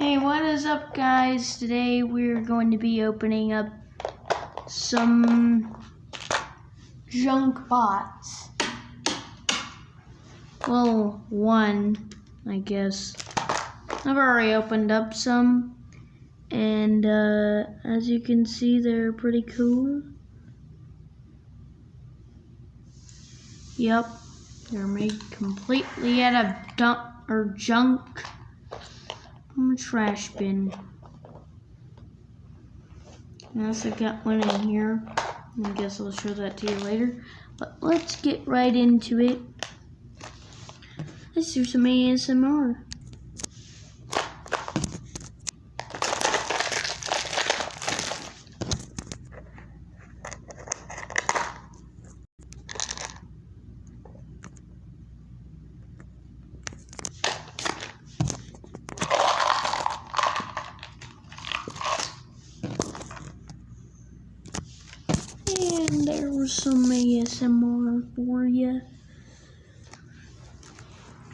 Hey, what is up, guys? Today we're going to be opening up some junk bots. Well, one, I guess. I've already opened up some, and as you can see, they're pretty cool. Yep, they're made completely out of junk from a trash bin. I also got one in here. I guess I'll show that to you later. But let's get right into it. Let's do some ASMR. And there was some ASMR for you.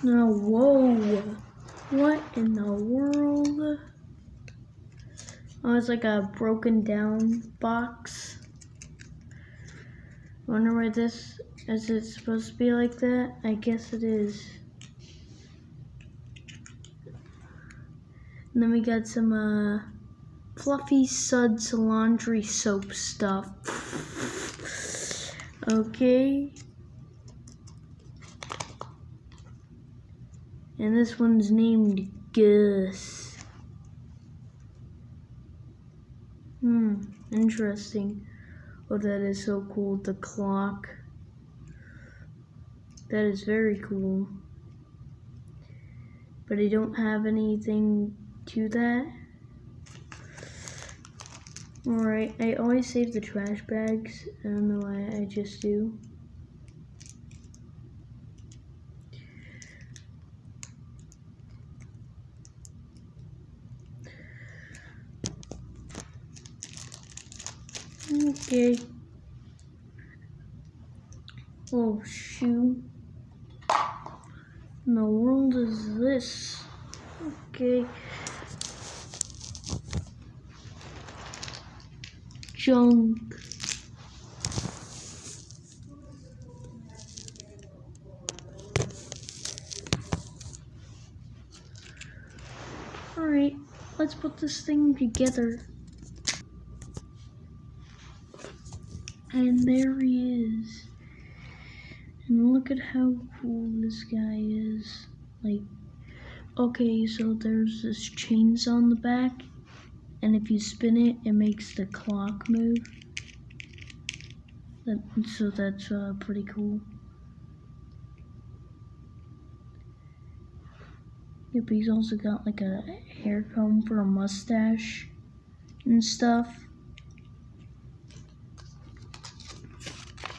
Now, whoa. What in the world? Oh, it's like a broken down box. Wonder why this, is it supposed to be like that? I guess it is. And then we got some Fluffy Suds laundry soap stuff. Okay. And this one's named Gus. Interesting. Oh, that is so cool. The clock. That is very cool. But I don't have anything to that. Alright, I always save the trash bags. I don't know why, I just do. Okay. Oh, shoe. What in the world is this? Okay. Junk. Alright, let's put this thing together. And there he is. And look at how cool this guy is. Like, okay, so there's this chainsaw on the back, and if you spin it, it makes the clock move. So that's pretty cool. Yep, he's also got like a hair comb for a mustache and stuff.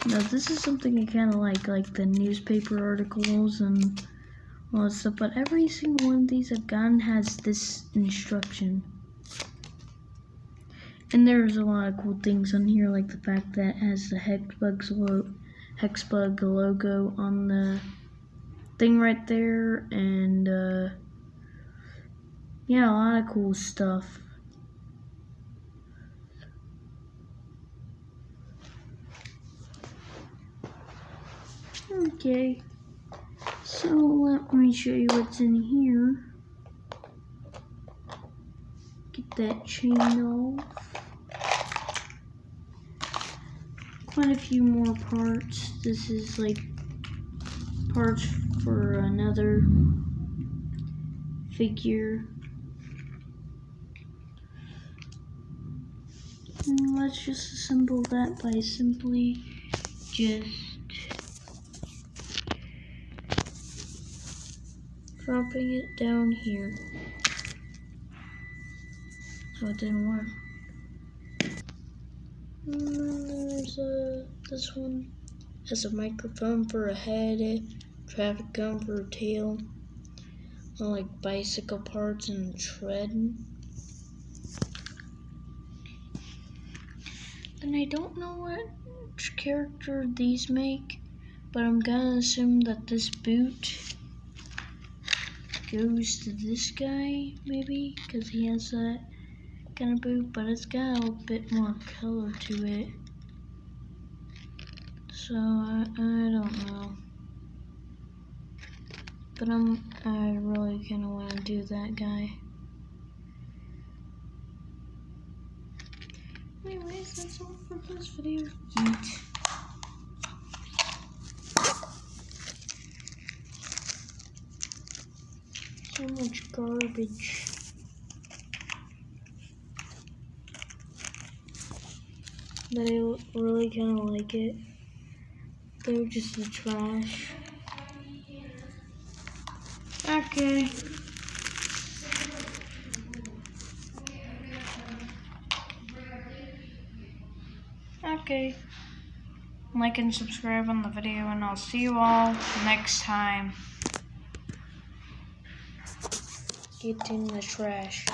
Now this is something I kind of like the newspaper articles and all that stuff, but every single one of these I've gotten has this instruction. And there's a lot of cool things on here, like the fact that it has the Hexbug logo on the thing right there, and yeah, a lot of cool stuff. Okay, so let me show you what's in here. Get that chain off. Quite a few more parts. This is like parts for another figure. And let's just assemble that by simply just dropping it down here. Oh, it didn't work. And then there's this one has a microphone for a head, a traffic cone for a tail, like bicycle parts and a tread. And I don't know which character these make, but I'm gonna assume that this boot goes to this guy, maybe, because he has that kind of boot, but it's got a little bit more color to it. So I don't know. But I really kind of want to do that guy. Anyways, that's all for this video. Yeet. So much garbage. But I really kind of like it. They're just the trash. Okay. Okay. Like and subscribe on the video, and I'll see you all next time. Get in the trash.